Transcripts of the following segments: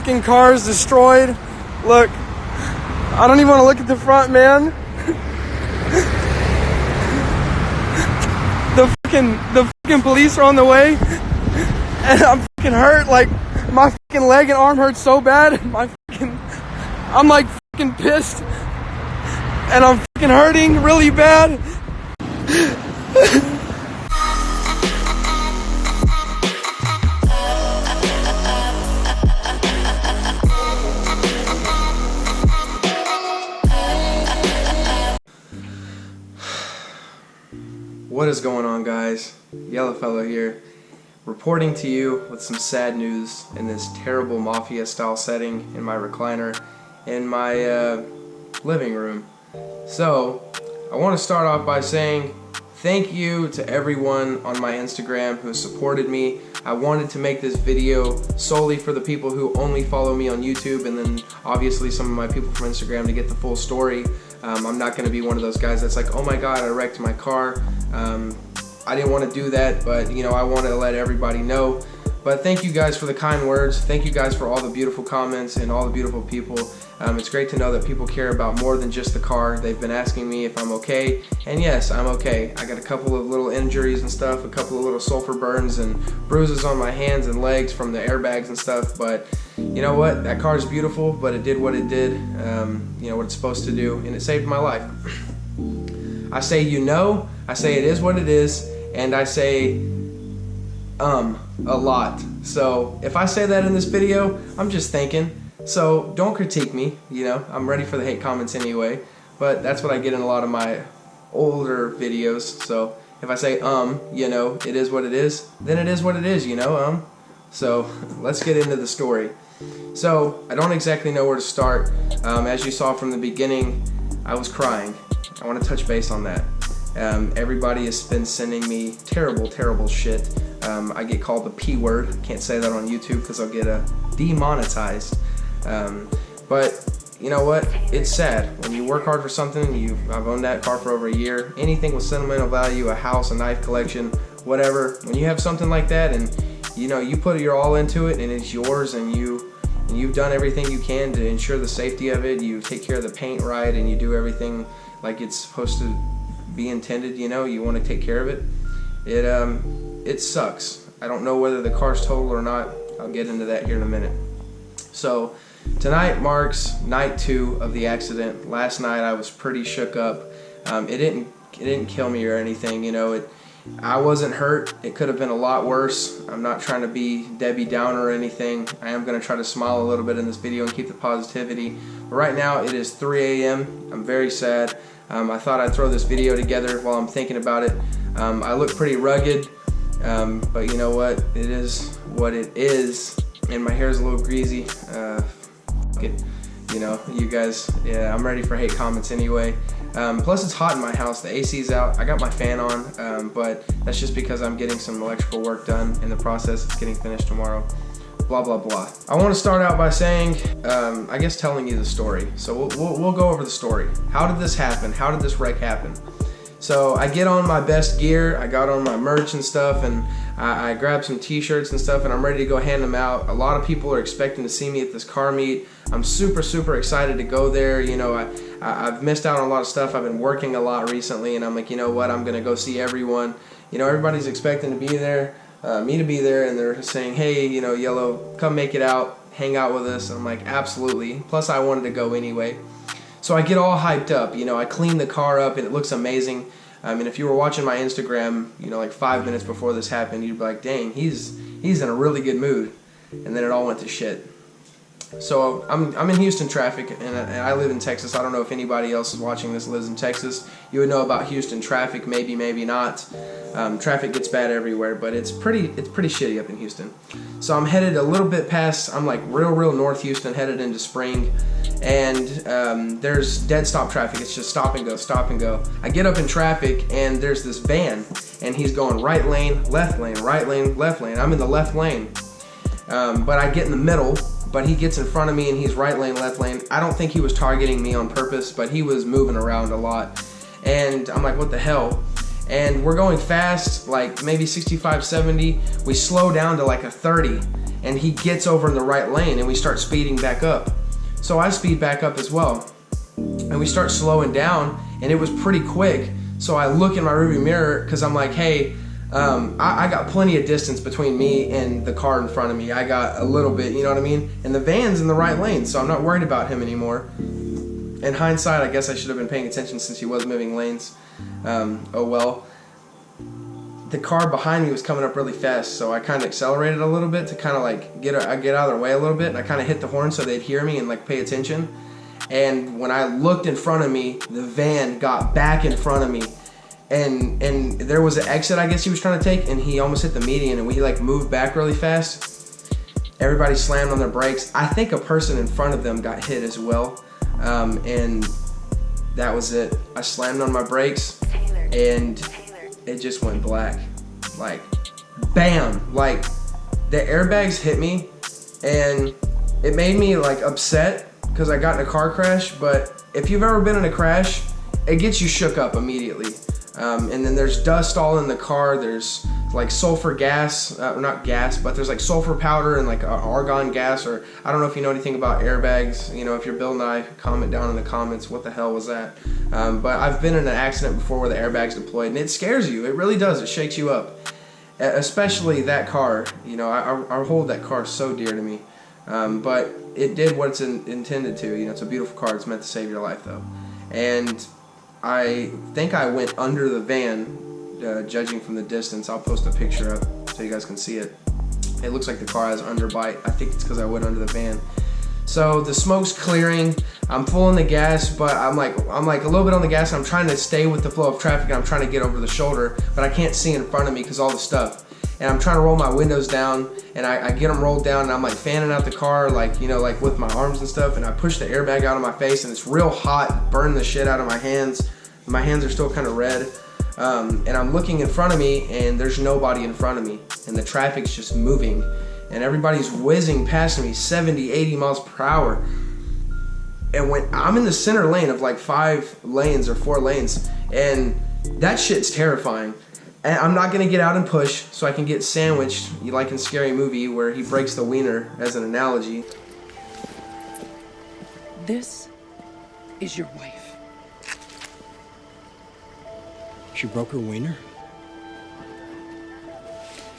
fucking car is destroyed. Look, I don't even want to look at the front, man. The fucking police are on the way, and I'm fucking hurt. Like, my fucking leg and arm hurt so bad. I'm like fucking pissed, and I'm fucking hurting really bad. What is going on, guys? Yellow Fellow here, reporting to you with some sad news in this terrible mafia style setting in my recliner in my living room. So I want to start off by saying thank you to everyone on my Instagram who supported me. I wanted to make this video solely for the people who only follow me on YouTube, and then obviously some of my people from Instagram to get the full story. I'm not going to be one of those guys that's like, oh my god, I wrecked my car. I didn't want to do that, but you know, I want to let everybody know. But thank you guys for the kind words. Thank you guys for all the beautiful comments and all the beautiful people. It's great to know that people care about more than just the car. They've been asking me if I'm okay, and yes, I'm okay. I got a couple of little injuries and stuff, a couple of little sulfur burns and bruises on my hands and legs from the airbags and stuff, but you know what? That car is beautiful, but it did what it did, you know, what it's supposed to do, and it saved my life. I say I say it is what it is, and I say a lot. So if I say that in this video, I'm just thinking. So don't critique me, you know, I'm ready for the hate comments anyway, but that's what I get in a lot of my older videos. So if I say you know, it is what it is, then it is what it is, you know. So let's get into the story. So I don't exactly know where to start. As you saw from the beginning, I was crying. I want to touch base on that. Everybody has been sending me terrible shit. I get called the P word. Can't say that on YouTube because I'll get demonetized. But you know what? It's sad. When you work hard for something, I've owned that car for over a year. Anything with sentimental value, a house, a knife collection, whatever. When you have something like that and you know you put your all into it and it's yours, and you've done everything you can to ensure the safety of it, you take care of the paint right, and you do everything like it's supposed to be intended, you know, you want to take care of it. It sucks. I don't know whether the car's totaled or not. I'll get into that here in a minute. So tonight marks night 2 of the accident. Last night I was pretty shook up. It didn't kill me or anything, you know. I wasn't hurt. It could have been a lot worse. I'm not trying to be Debbie Downer or anything. I am going to try to smile a little bit in this video and keep the positivity. But right now it is 3 a.m. I'm very sad. I thought I'd throw this video together while I'm thinking about it. I look pretty rugged, but you know what? It is what it is. And my hair is a little greasy. You know, you guys, yeah, I'm ready for hate comments anyway. Plus it's hot in my house. The AC's out. I got my fan on, but that's just because I'm getting some electrical work done in the process. It's getting finished tomorrow. Blah blah blah. I want to start out by saying, I guess telling you the story. So we'll go over the story. How did this happen? How did this wreck happen? So I get on my best gear. I got on my merch and stuff, and I grabbed some t-shirts and stuff, and I'm ready to go hand them out. A lot of people are expecting to see me at this car meet. I'm super excited to go there. You know, I've missed out on a lot of stuff. I've been working a lot recently, and I'm like, you know what, I'm gonna go see everyone. You know, everybody's expecting to be there, me to be there, and they're saying, hey, you know, Yellow, come make it out, hang out with us. And I'm like, absolutely. Plus I wanted to go anyway. So I get all hyped up, you know, I clean the car up and it looks amazing. I mean, if you were watching my Instagram, you know, like 5 minutes before this happened, you'd be like, dang, he's in a really good mood. And then it all went to shit. So I'm in Houston traffic, and I live in Texas. I don't know if anybody else is watching this lives in Texas. You would know about Houston traffic, maybe not. Traffic gets bad everywhere, but it's pretty shitty up in Houston. So I'm headed a little bit past. I'm like real North Houston, headed into Spring, and there's dead stop traffic. It's just stop and go, stop and go. I get up in traffic, and there's this van, and he's going right lane, left lane, right lane, left lane. I'm in the left lane, but I get in the middle. But he gets in front of me and he's right lane, left lane. I don't think he was targeting me on purpose, but he was moving around a lot. And I'm like, what the hell? And we're going fast, like maybe 65, 70. We slow down to like a 30. and he gets over in the right lane, and we start speeding back up. So I speed back up as well, and we start slowing down, and it was pretty quick. So I look in my rearview mirror because I'm like, hey, I got plenty of distance between me and the car in front of me. I got a little bit, you know what I mean? And the van's in the right lane, so I'm not worried about him anymore. In hindsight, I guess I should have been paying attention since he was moving lanes. Oh well. The car behind me was coming up really fast, so I kind of accelerated a little bit to kind of like get out of their way a little bit, and I kind of hit the horn so they'd hear me and like pay attention. And when I looked in front of me, the van got back in front of me, and there was an exit I guess he was trying to take, and he almost hit the median, and we like moved back really fast. Everybody slammed on their brakes. I think a person in front of them got hit as well, and that was it. I slammed on my brakes, and it just went black. Like, bam! Like, the airbags hit me, and it made me like upset because I got in a car crash. But if you've ever been in a crash, it gets you shook up immediately. And then there's dust all in the car. There's like sulfur gas, not gas, but there's like sulfur powder and like argon gas, or I don't know if you know anything about airbags. You know, if you're Bill Nye, comment down in the comments, what the hell was that? But I've been in an accident before where the airbag's deployed, and it scares you. It really does. It shakes you up. Especially that car. You know, I hold that car so dear to me. But it did what it's intended to. You know, it's a beautiful car. It's meant to save your life, though. And I think I went under the van, judging from the distance. I'll post a picture up so you guys can see it. It looks like the car has underbite. I think it's because I went under the van. So the smoke's clearing. I'm full in the gas, but I'm like a little bit on the gas. And I'm trying to stay with the flow of traffic, and I'm trying to get over the shoulder, but I can't see in front of me because all the stuff. And I'm trying to roll my windows down, and I get them rolled down, and I'm like fanning out the car, like, you know, like with my arms and stuff, and I push the airbag out of my face, and it's real hot, burn the shit out of my hands. My hands are still kind of red. And I'm looking in front of me, and there's nobody in front of me, and the traffic's just moving, and everybody's whizzing past me 70, 80 miles per hour. And when I'm in the center lane of like 5 lanes or 4 lanes, and that shit's terrifying. And I'm not gonna get out and push so I can get sandwiched, like in Scary Movie where he breaks the wiener as an analogy. This is your wife. She broke her wiener?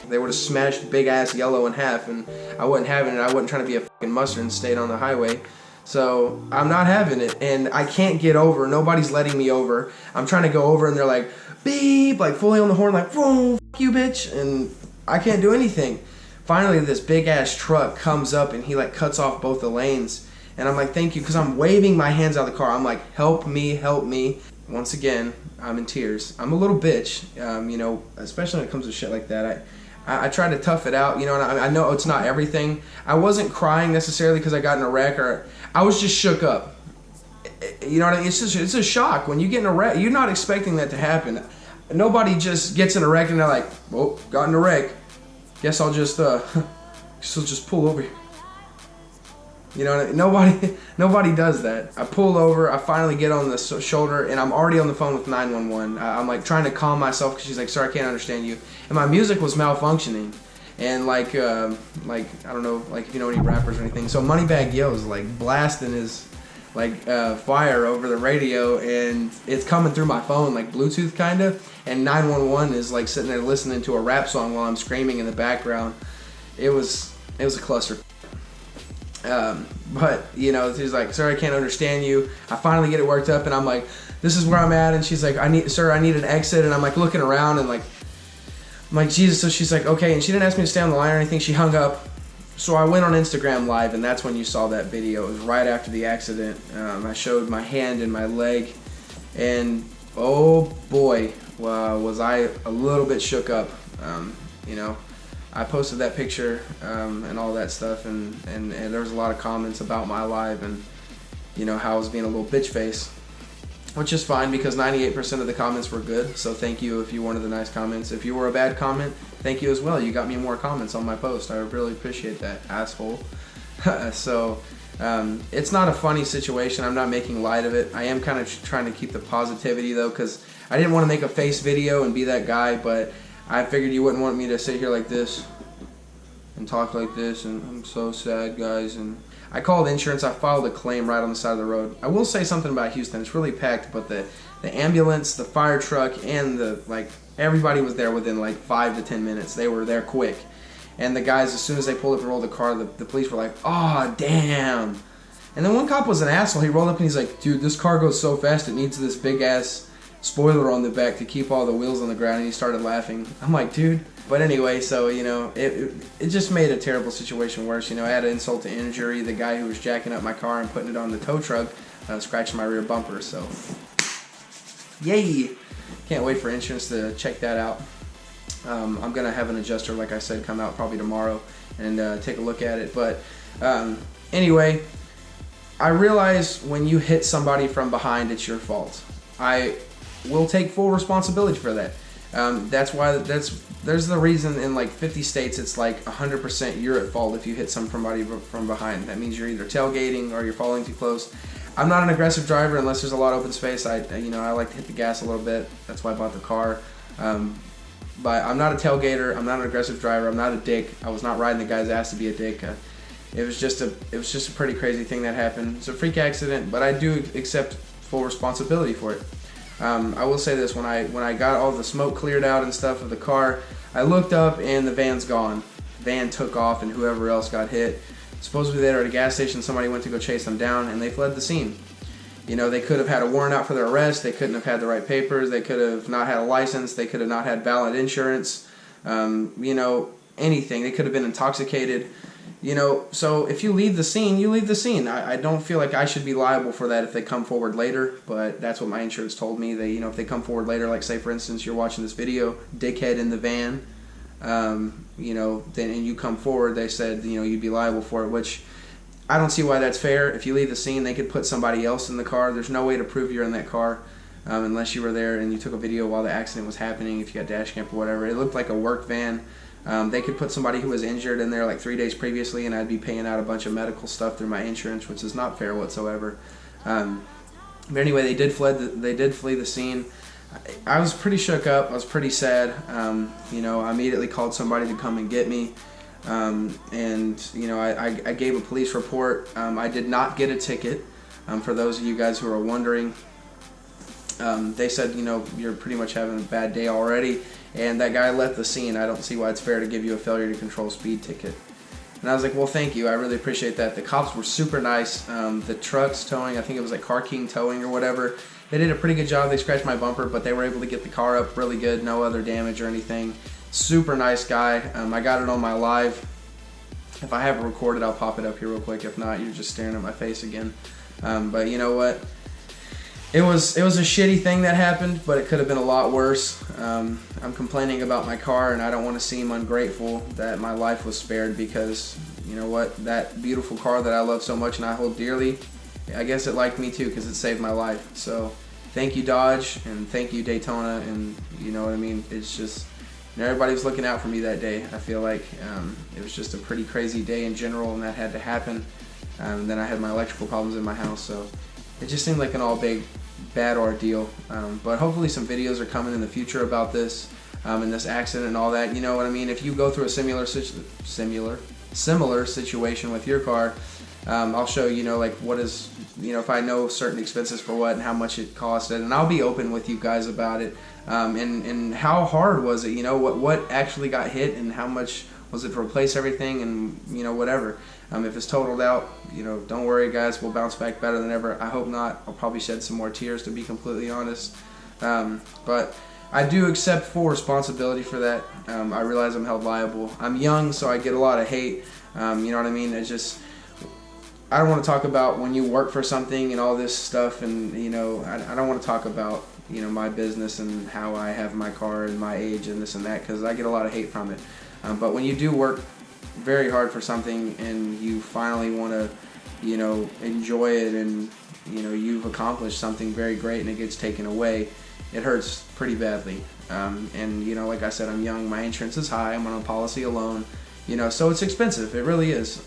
They would have smashed big ass Yellow in half, and I wasn't having it. I wasn't trying to be a fucking mustard and stayed on the highway. So I'm not having it, and I can't get over. Nobody's letting me over. I'm trying to go over, and they're like, beep, like fully on the horn, like, whoa, fuck you, bitch, and I can't do anything. Finally, this big ass truck comes up, and he like cuts off both the lanes, and I'm like, thank you, because I'm waving my hands out of the car. I'm like, help me, help me. Once again, I'm in tears. I'm a little bitch, you know, especially when it comes to shit like that. I try to tough it out, you know, and I know it's not everything. I wasn't crying necessarily because I got in a wreck, or I was just shook up. You know what I mean? It's a shock when you get in a wreck. You're not expecting that to happen. Nobody just gets in a wreck and they're like, well, got in a wreck. Guess I'll just pull over here. You know, nobody does that. I pull over, I finally get on the shoulder, and I'm already on the phone with 911. I'm like trying to calm myself because she's like, sir, I can't understand you. And my music was malfunctioning. And like I don't know, like if you know any rappers or anything. So Moneybagg Yo's like blasting his like fire over the radio, and it's coming through my phone like Bluetooth kind of. And 911 is like sitting there listening to a rap song while I'm screaming in the background. It was a cluster. But you know, she's like, sir, I can't understand you. I finally get it worked up, and I'm like, this is where I'm at. And she's like, I need an exit. And I'm like looking around, and like, I'm like, Jesus. So she's like, okay. And she didn't ask me to stay on the line or anything. She hung up. So I went on Instagram Live, and that's when you saw that video. It was right after the accident. I showed my hand and my leg, and oh boy, was I a little bit shook up. You know, I posted that picture and all that stuff, and there was a lot of comments about my live and, you know, how I was being a little bitch face, which is fine because 98% of the comments were good. So thank you if you wanted the nice comments. If you were a bad comment, thank you as well. You got me more comments on my post. I really appreciate that, asshole. So it's not a funny situation. I'm not making light of it. I am kind of trying to keep the positivity though, because I didn't want to make a face video and be that guy, but I figured you wouldn't want me to sit here like this and talk like this, and I'm so sad, guys. And I called insurance. I filed a claim right on the side of the road. I will say something about Houston. It's really packed, but the ambulance, the fire truck, and everybody was there within like 5 to 10 minutes. They were there quick. And the guys, as soon as they pulled up and rolled the car, the police were like, "Oh, damn." And then one cop was an asshole. He rolled up and he's like, "Dude, this car goes so fast, it needs this big-ass spoiler on the back to keep all the wheels on the ground." And he started laughing. I'm like, dude. But anyway, so, it just made a terrible situation worse. I had an insult to injury. The guy who was jacking up my car and putting it on the tow truck scratched my rear bumper. So, yay. Can't wait for insurance to check that out. I'm going to have an adjuster, like I said, come out probably tomorrow and take a look at it. But anyway, I realize when you hit somebody from behind, it's your fault. I will take full responsibility for that. There's the reason in like 50 states it's like 100% you're at fault if you hit somebody from behind. That means you're either tailgating or you're following too close. I'm not an aggressive driver unless there's a lot of open space. I like to hit the gas a little bit. That's why I bought the car. But I'm not a tailgater. I'm not an aggressive driver. I'm not a dick. I was not riding the guy's ass to be a dick. It was just a pretty crazy thing that happened. It's a freak accident, but I do accept full responsibility for it. I will say this: when I got all the smoke cleared out and stuff of the car, I looked up and the van's gone. Van took off and whoever else got hit. Supposedly they were at a gas station. Somebody went to go chase them down and they fled the scene. They could have had a warrant out for their arrest. They couldn't have had the right papers. They could have not had a license. They could have not had valid insurance. Anything. They could have been intoxicated. So if you leave the scene, you leave the scene. I don't feel like I should be liable for that if they come forward later, but that's what my insurance told me. If they come forward later, like say for instance, you're watching this video, dickhead in the van, then and you come forward, they said, you'd be liable for it, which I don't see why that's fair. If you leave the scene, they could put somebody else in the car. There's no way to prove you're in that car unless you were there and you took a video while the accident was happening, if you got dash cam or whatever. It looked like a work van. They could put somebody who was injured in there like 3 days previously, and I'd be paying out a bunch of medical stuff through my insurance, which is not fair whatsoever. But anyway, they did flee the scene. I was pretty shook up. I was pretty sad. I immediately called somebody to come and get me. I gave a police report. I did not get a ticket. For those of you guys who are wondering, they said, you're pretty much having a bad day already. And that guy left the scene. I don't see why it's fair to give you a failure to control speed ticket. And I was like, well, thank you. I really appreciate that. The cops were super nice. The trucks towing, I think it was like Car King Towing or whatever, they did a pretty good job. They scratched my bumper, but they were able to get the car up really good. No other damage or anything. Super nice guy. I got it on my live. If I have it recorded, I'll pop it up here real quick. If not, you're just staring at my face again. But you know what? It was a shitty thing that happened, but it could have been a lot worse. I'm complaining about my car, and I don't want to seem ungrateful that my life was spared because, you know what, that beautiful car that I love so much and I hold dearly, I guess it liked me too because it saved my life. So thank you, Dodge, and thank you, Daytona, and you know what I mean? It's just, everybody was looking out for me that day. I feel like it was just a pretty crazy day in general, and that had to happen. And then I had my electrical problems in my house, so it just seemed like an all big bad ordeal. But hopefully some videos are coming in the future about this and this accident and all that. You know what I mean? If you go through a similar situation with your car, I'll show like what is, if I know certain expenses for what and how much it costed, and I'll be open with you guys about it. And how hard was it? What actually got hit and how much was it to replace everything and whatever. If it's totaled out, don't worry guys, we'll bounce back better than ever. I hope not. I'll probably shed some more tears, to be completely honest. But I do accept full responsibility for that. I realize I'm held liable. I'm young, so I get a lot of hate. You know what I mean? It's just, I don't want to talk about when you work for something and all this stuff, and I don't want to talk about my business and how I have my car and my age and this and that, because I get a lot of hate from it. But when you do work very hard for something and you finally want to enjoy it, and you've accomplished something very great and it gets taken away, it hurts pretty badly. And like I said, I'm young, my insurance is high, I'm on a policy alone, so it's expensive. It really is.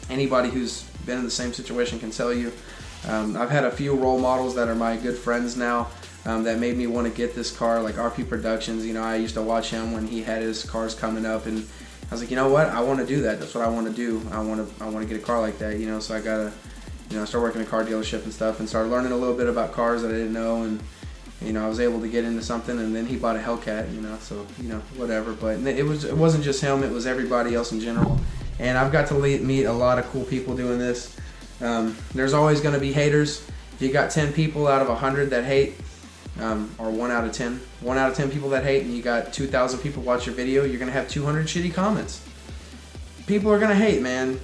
Anybody who's been in the same situation can tell you. I've had a few role models that are my good friends now, that made me want to get this car, like RP Productions. I used to watch him when he had his cars coming up, and I was like, you know what, I want to do that. That's what I want to do. I want to get a car like that, you know. So I gotta, you know, start working at a car dealership and stuff, and started learning a little bit about cars that I didn't know, and you know, I was able to get into something. And then he bought a Hellcat, you know, so you know, whatever. But it wasn't just him; it was everybody else in general. And I've got to meet a lot of cool people doing this. There's always going to be haters. If you got 10 people out of 100 that hate, or 1 out of 10 people that hate, and you got 2,000 people watch your video, you're going to have 200 shitty comments. People are going to hate, man.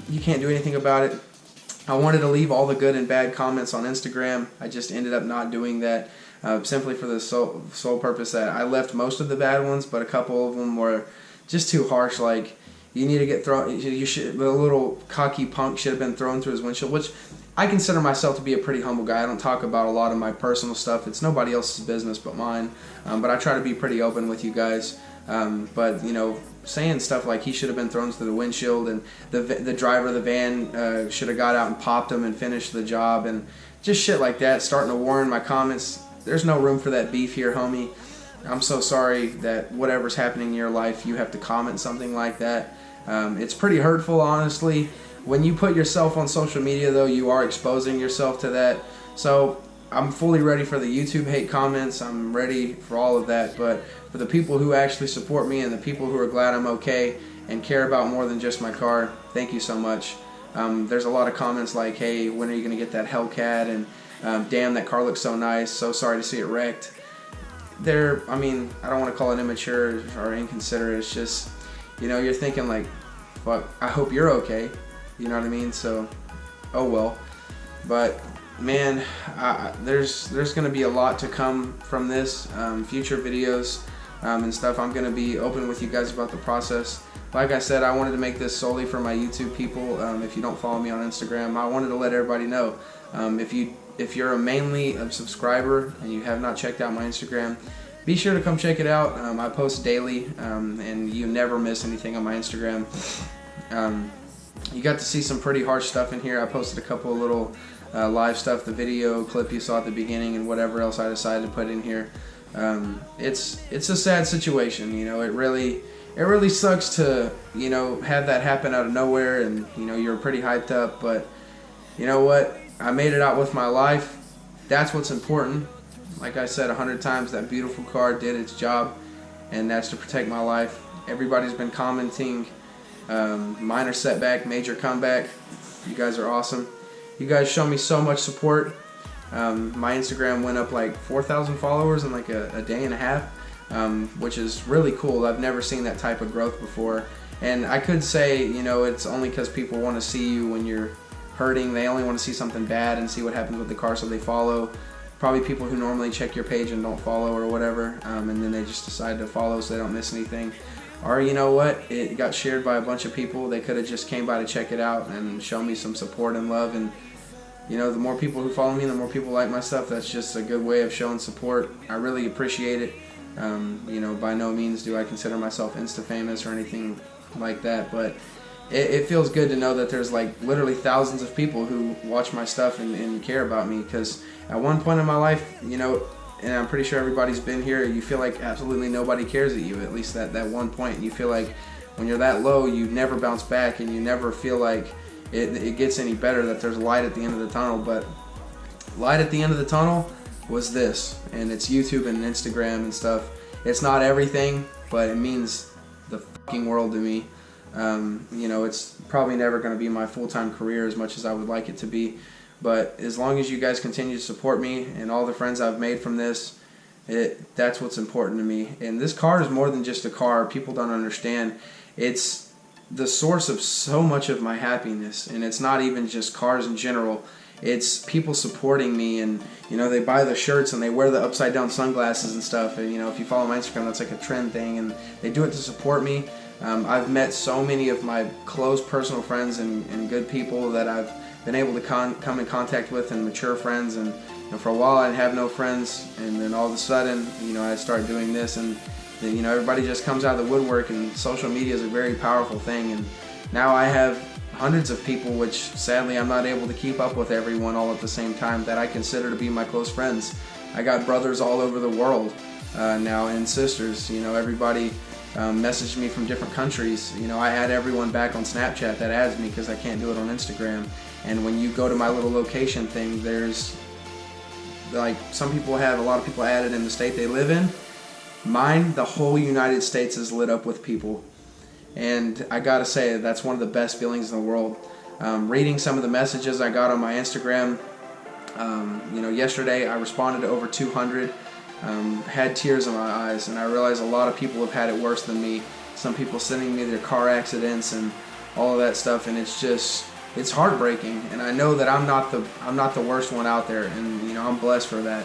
You can't do anything about it. I wanted to leave all the good and bad comments on Instagram. I just ended up not doing that, simply for the sole purpose that I left most of the bad ones, but a couple of them were just too harsh. Like, you need to get thrown. You should. The little cocky punk should have been thrown through his windshield. Which I consider myself to be a pretty humble guy. I don't talk about a lot of my personal stuff. It's nobody else's business but mine. But I try to be pretty open with you guys. But you know, saying stuff like he should have been thrown through the windshield, and the driver of the van should have got out and popped him and finished the job, and just shit like that. Starting to warn my comments. There's no room for that beef here, homie. I'm so sorry that whatever's happening in your life, you have to comment something like that. It's pretty hurtful, honestly. When you put yourself on social media, though, you are exposing yourself to that. So I'm fully ready for the YouTube hate comments. I'm ready for all of that. But for the people who actually support me and the people who are glad I'm okay and care about more than just my car, thank you so much. There's a lot of comments like, hey, when are you going to get that Hellcat? And damn, that car looks so nice. So sorry to see it wrecked. I mean, I don't want to call it immature or inconsiderate. It's just, you know, you're thinking like, fuck, I hope you're okay. You know what I mean? So, oh well. But man, there's going to be a lot to come from this. Future videos and stuff. I'm going to be open with you guys about the process. Like I said, I wanted to make this solely for my YouTube people. If you don't follow me on Instagram, I wanted to let everybody know. If you're mainly a subscriber and you have not checked out my Instagram, be sure to come check it out. I post daily, and you never miss anything on my Instagram. You got to see some pretty harsh stuff in here. I posted a couple of little live stuff, the video clip you saw at the beginning, and whatever else I decided to put in here. It's a sad situation, you know. It really sucks to, you know, have that happen out of nowhere, and you know, you're pretty hyped up. But you know what? I made it out with my life. That's what's important. Like I said 100 times, that beautiful car did its job, and that's to protect my life. Everybody's been commenting, minor setback, major comeback. You guys are awesome. You guys show me so much support. My Instagram went up like 4,000 followers in like a day and a half, which is really cool. I've never seen that type of growth before. And I could say, you know, it's only because people want to see you when you're hurting. They only want to see something bad and see what happens with the car, so they follow. Probably people who normally check your page and don't follow or whatever, and then they just decide to follow so they don't miss anything. Or you know what, it got shared by a bunch of people. They could have just came by to check it out and show me some support and love. And you know, the more people who follow me, the more people like my stuff. That's just a good way of showing support. I really appreciate it. You know, by no means do I consider myself Insta famous or anything like that, but it feels good to know that there's like literally thousands of people who watch my stuff and care about me. Because at one point in my life, you know, and I'm pretty sure everybody's been here, you feel like absolutely nobody cares at you, at least that one point. And you feel like when you're that low, you never bounce back, and you never feel like it gets any better, that there's light at the end of the tunnel. But light at the end of the tunnel was this, and it's YouTube and Instagram and stuff. It's not everything, but it means the fucking world to me. You know, it's probably never going to be my full-time career as much as I would like it to be, but as long as you guys continue to support me and all the friends I've made from this, that's what's important to me. And this car is more than just a car. People don't understand. It's the source of so much of my happiness, and it's not even just cars in general. It's people supporting me, and you know, they buy the shirts and they wear the upside down sunglasses and stuff. And you know, if you follow my Instagram, that's like a trend thing, and they do it to support me. I've met so many of my close personal friends and good people that I've been able to come in contact with, and mature friends. And you know, for a while I have no friends, and then all of a sudden, you know, I start doing this, and you know, everybody just comes out of the woodwork. And social media is a very powerful thing, and now I have hundreds of people, which sadly I'm not able to keep up with everyone all at the same time, that I consider to be my close friends. I got brothers all over the world now, and sisters. You know, everybody messaged me from different countries. You know, I add everyone back on Snapchat that adds me because I can't do it on Instagram. And when you go to my little location thing, there's like a lot of people added in the state they live in. Mine, the whole United States is lit up with people. And I gotta say, that's one of the best feelings in the world. Reading some of the messages I got on my Instagram, you know, yesterday I responded to over 200, had tears in my eyes, and I realized a lot of people have had it worse than me. Some people sending me their car accidents and all of that stuff, and it's heartbreaking. And I know that I'm not the worst one out there, and you know, I'm blessed for that.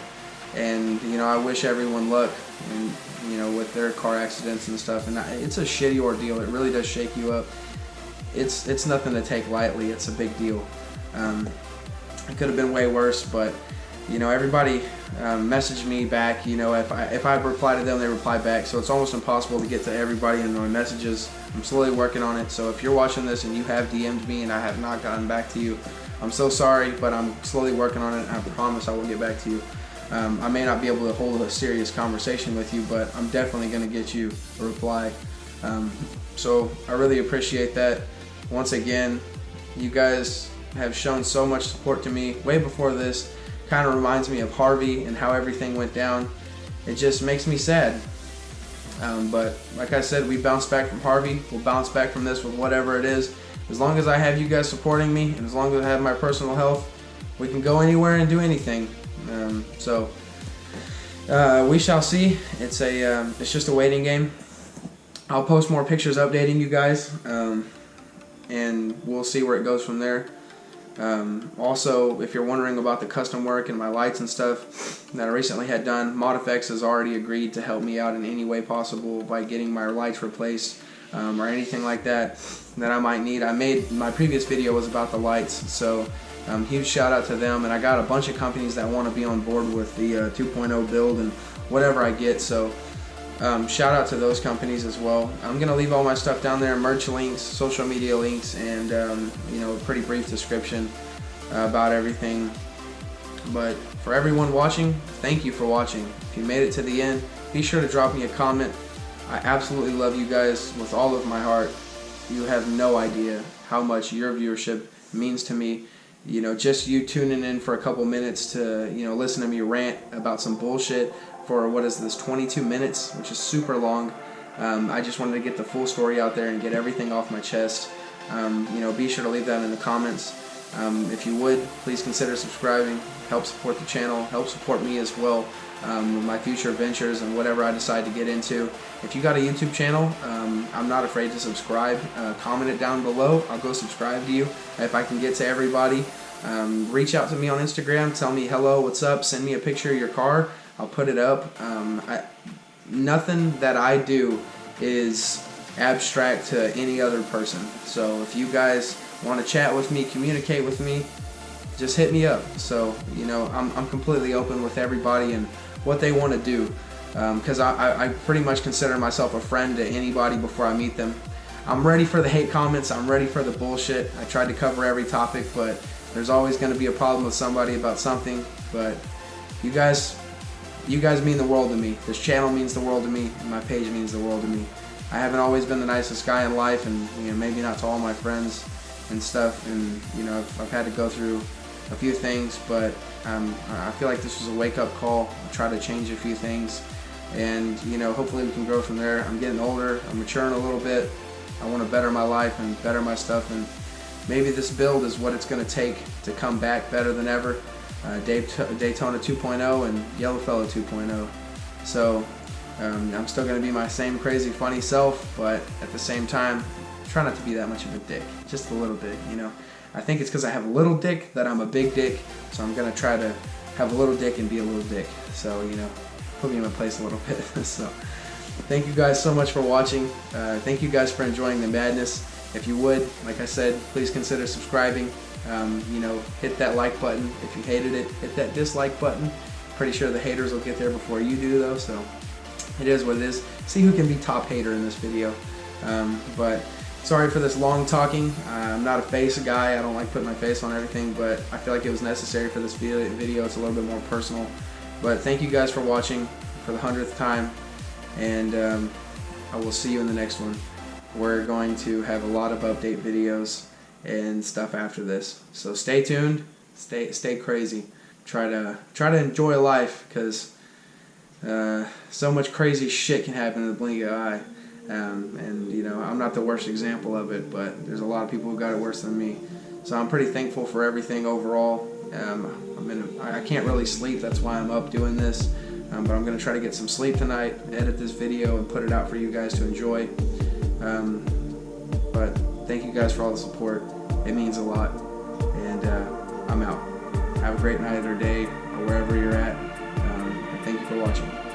And you know, I wish everyone luck, and you know, with their car accidents and stuff. And it's a shitty ordeal. It really does shake you up. It's nothing to take lightly. It's a big deal. It could have been way worse, but you know, everybody messaged me back. You know, if I reply to them, they reply back. So it's almost impossible to get to everybody in my messages. I'm slowly working on it. So if you're watching this and you have DM'd me and I have not gotten back to you, I'm so sorry, but I'm slowly working on it. I promise I will get back to you. I may not be able to hold a serious conversation with you, but I'm definitely going to get you a reply. So I really appreciate that. Once again, you guys have shown so much support to me way before this. Kind of reminds me of Harvey and how everything went down. It just makes me sad. But like I said, we bounced back from Harvey. We'll bounce back from this with whatever it is. As long as I have you guys supporting me, and as long as I have my personal health, we can go anywhere and do anything. So we shall see. It's just a waiting game. I'll post more pictures updating you guys, and we'll see where it goes from there. Also, if you're wondering about the custom work and my lights and stuff that I recently had done, ModFX has already agreed to help me out in any way possible by getting my lights replaced, or anything like that I might need. My previous video was about the lights, so huge shout out to them. And I got a bunch of companies that want to be on board with the 2.0 build and whatever I get, so shout out to those companies as well. I'm gonna leave all my stuff down there, merch links, social media links, and you know, a pretty brief description about everything. But for everyone watching, thank you for watching. If you made it to the end, be sure to drop me a comment. I absolutely love you guys with all of my heart. You have no idea how much your viewership means to me. You know, just you tuning in for a couple minutes to, you know, listen to me rant about some bullshit for, what is this, 22 minutes, which is super long. I just wanted to get the full story out there and get everything off my chest. You know, be sure to leave that in the comments. If you would, please consider subscribing, help support the channel, help support me as well with my future ventures and whatever I decide to get into. If you got a YouTube channel, I'm not afraid to subscribe. Comment it down below. I'll go subscribe to you if I can get to everybody. Reach out to me on Instagram, tell me hello, what's up, send me a picture of your car. I'll put it up. Nothing that I do is abstract to any other person. So if you guys want to chat with me, communicate with me, just hit me up. So, you know, I'm completely open with everybody and what they want to do. Because I pretty much consider myself a friend to anybody before I meet them. I'm ready for the hate comments. I'm ready for the bullshit. I tried to cover every topic, but there's always going to be a problem with somebody about something. But you guys mean the world to me. This channel means the world to me. And my page means the world to me. I haven't always been the nicest guy in life, and you know, maybe not to all my friends and stuff. And you know, I've had to go through a few things, but I feel like this was a wake-up call. I'll try to change a few things, and you know, hopefully we can grow from there. I'm getting older. I'm maturing a little bit. I want to better my life and better my stuff, and maybe this build is what it's going to take to come back better than ever. Daytona 2.0 and Yellowfellow 2.0. So I'm still going to be my same crazy funny self, but at the same time, try not to be that much of a dick. Just a little bit, you know. I think it's because I have a little dick that I'm a big dick, so I'm going to try to have a little dick and be a little dick. So, you know, put me in my place a little bit. So thank you guys so much for watching. Thank you guys for enjoying the madness. If you would, like I said, please consider subscribing. You know, hit that like button. If you hated it, hit that dislike button. Pretty sure the haters will get there before you do, though, so it is what it is. See who can be top hater in this video. But sorry for this long talking. I'm not a face guy. I don't like putting my face on everything, but I feel like it was necessary for this video. It's a little bit more personal. But thank you guys for watching for the 100th time, and I will see you in the next one. We're going to have a lot of update videos and stuff after this. So stay tuned, stay crazy. Try to enjoy life, because so much crazy shit can happen in the blink of an eye. And you know, I'm not the worst example of it, but there's a lot of people who got it worse than me. So I'm pretty thankful for everything overall. I can't really sleep, that's why I'm up doing this. But I'm going to try to get some sleep tonight, edit this video, and put it out for you guys to enjoy. But thank you guys for all the support. It means a lot. And I'm out. Have a great night or day, or wherever you're at. And thank you for watching.